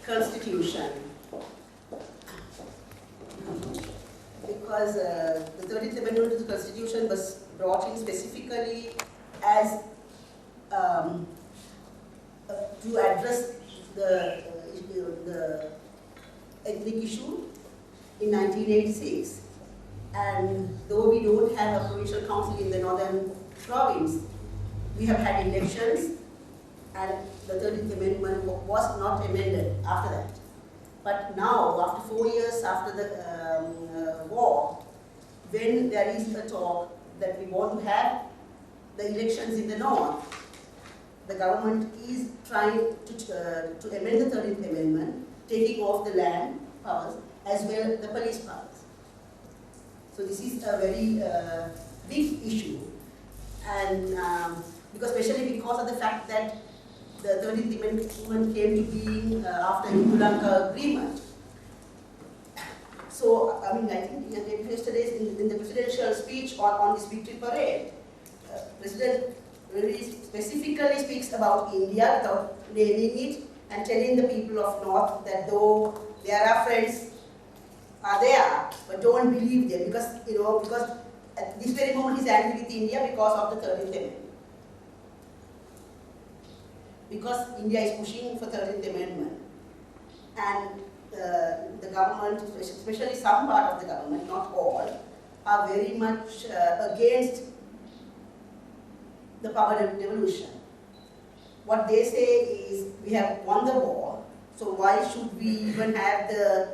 constitution. Because the 13th Amendment to the Constitution was brought in specifically as to address the ethnic issue in 1986. And though we don't have a provincial council in the northern province, we have had elections, and the 13th Amendment was not amended after that. But now, after 4 years after the war, when there is a talk that we want to have the elections in the north, the government is trying to amend the 13th Amendment, taking off the land powers as well as the police powers. So this is a very big issue, and especially because of the fact that the 13th Amendment came to being after the Lanka agreement. So, I mean, I think yesterday in the presidential speech on this victory parade, President really specifically speaks about India without naming it and telling the people of North that though there are friends are there, but don't believe them because at this very moment he's angry with India because of the 13th Amendment. Because India is pushing for 13th Amendment, and the government, especially some part of the government, not all, are very much against the power devolution. What they say is, we have won the war, so why should we even have the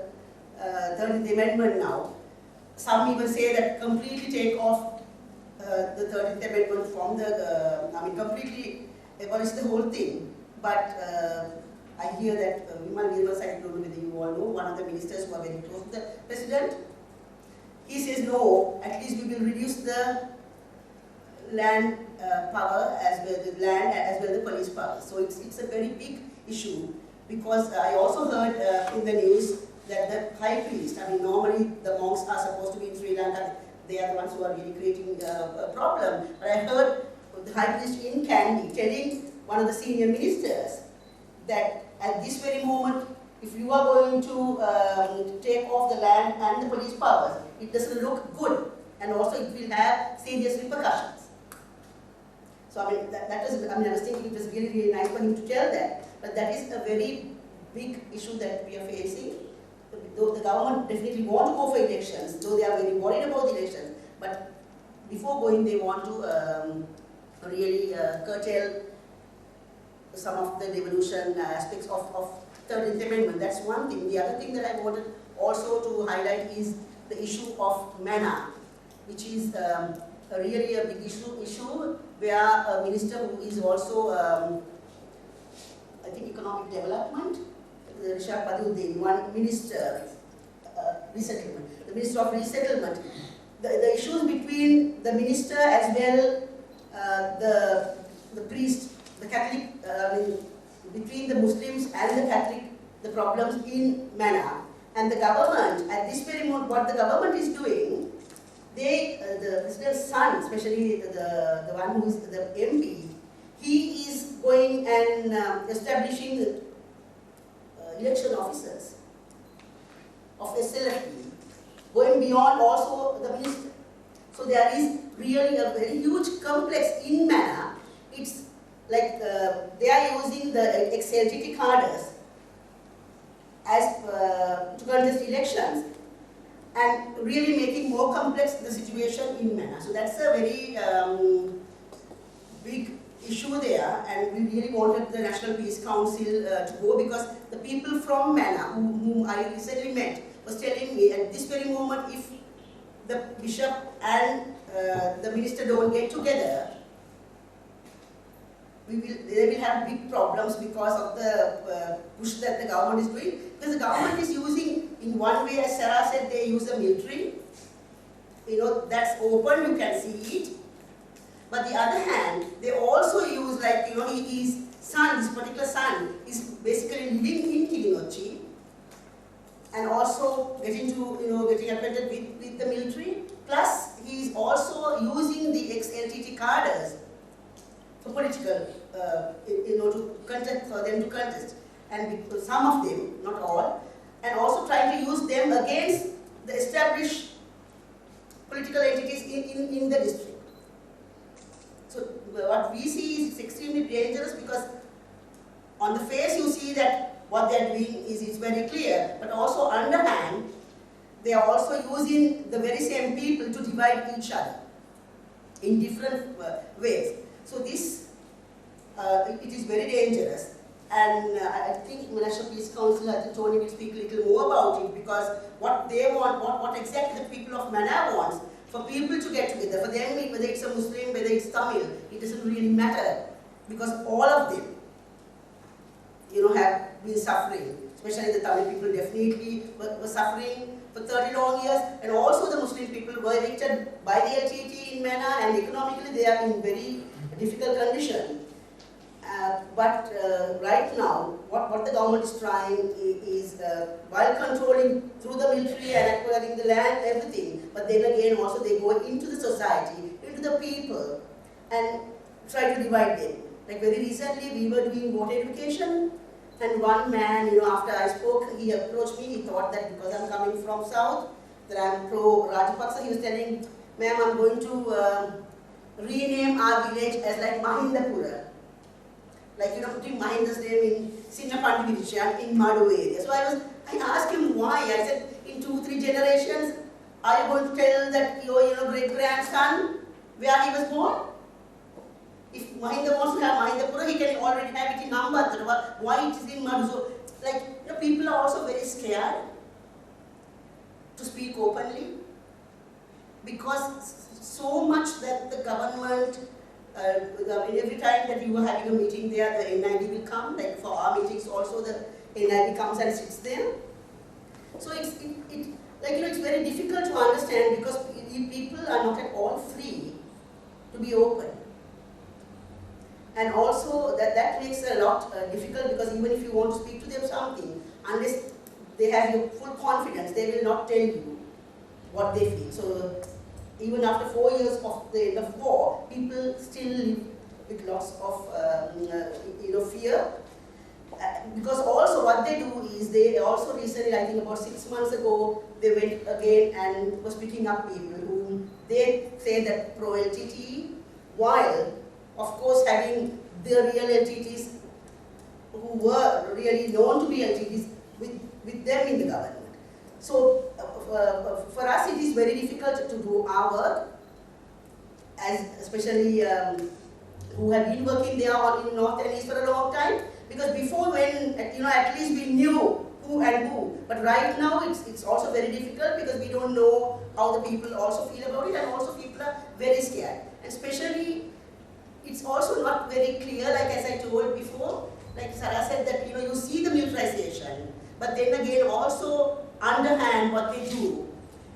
13th Amendment now? Some even say that completely take off the 13th Amendment from the, completely abolish the whole thing. But I hear that I don't know whether you all know, one of the ministers who are very close to the president, he says no, at least we will reduce the land power as well, the land as well the police power. So it's a very big issue, because I also heard in the news that the high priest, normally the monks are supposed to be in Sri Lanka, they are the ones who are really creating a problem. But I heard the high priest in Kandy telling one of the senior ministers that at this very moment, if you are going to take off the land and the police powers, it doesn't look good, and also it will have serious repercussions. So that was, I was thinking it was really, really nice for him to tell that, but that is a very big issue that we are facing. Though the government definitely want to go for elections, though they are very worried about the elections, but before going they want to really curtail some of the devolution aspects of 13th Amendment. That's one thing. The other thing that I wanted also to highlight is the issue of manna, which is really a big issue where a minister who is also, I think, economic development, one minister, resettlement, the minister of resettlement, the issues between the minister as well, the priest, the Catholic, between the Muslims and the Catholic, the problems in manna. And the government, at this very moment, what the government is doing, the president's son, especially the one who is the MP, he is going and establishing election officers of SLFP, going beyond also the minister. So there is really a very huge complex in manner. It's like they are using the XLTT cadres as to contest elections, and really making more complex the situation in manner. So that's a very big issue there, and we really wanted the National Peace Council to go, because the people from Manna, whom I recently met, was telling me at this very moment, if the bishop and the minister don't get together, they will have big problems because of the push that the government is doing. Because the government is using, in one way, as Sarah said, they use the military. That's open, you can see it. But the other hand, they also use, like, his son, this particular son, is basically living in Kilinochchi, and also getting acquainted with the military. Plus, he is also using the ex-LTT cadres for political, to contest, for them to contest. and because some of them, not all, and also trying to use them against the established political entities in the district. So what we see is extremely dangerous, because on the face you see that what they are doing is very clear, but also underhand they are also using the very same people to divide each other in different ways. So this, it is very dangerous, and I think National Peace Council, I think Tony will speak a little more about it, because what they want, what exactly the people of Mana wants, for people to get together, for them, whether it's a Muslim, whether it's Tamil, it doesn't really matter, because all of them, have been suffering. Especially the Tamil people definitely were suffering for 30 long years, and also the Muslim people were evicted by the LTT in Mana, and economically they are in very difficult condition. But right now, what the government is trying is, while controlling through the military and acquiring the land, everything, but then again also they go into the society, into the people, and try to divide them. Like very recently we were doing water education, and one man, after I spoke, he approached me, he thought that because I'm coming from south, that I'm pro-Rajapaksa, he was telling, ma'am, I'm going to rename our village as like Mahindapura. Like, putting Mahinda's name in Sinnapandi village in Madu area. So I asked him why. I said, in 2-3 generations, are you going to tell that your great-grandson where he was born? If Mahinda wants to have Mahindapura, he can already have it in Ambatara. Why it is in Madu? So, like, people are also very scared to speak openly, because so much that the government, every time that you are having a meeting there, the NID will come. Like for our meetings also, the NID comes and sits there. So it's very difficult to understand, because people are not at all free to be open. And also that makes it a lot difficult, because even if you want to speak to them something, unless they have your full confidence, they will not tell you what they feel. So even after 4 years of the end of war, people still live with lots of fear. Because also what they do is, they also recently, I think about 6 months ago, they went again and was picking up people whom they say that pro-LTT, while of course having the real LTTs who were really known to be LTTs with them in the government. So for us it is very difficult to do our work, as especially who have been working there in North and East for a long time, because before, when at least we knew who and who, but right now it's also very difficult, because we don't know how the people also feel about it, and also people are very scared. And especially it's also not very clear, like as I told before, like Sarah said, that you see the militarization, but then again also underhand what they do,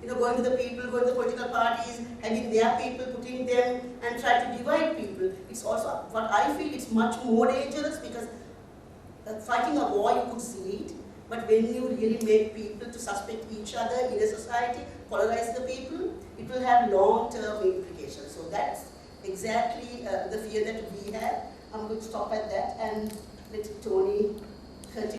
going to the people, going to the political parties, having their people, putting them and try to divide people. It's also, what I feel, it's much more dangerous, because fighting a war you could see it, but when you really make people to suspect each other in a society, polarize the people, it will have long-term implications. So that's exactly the fear that we have. I'm going to stop at that and let Tony continue.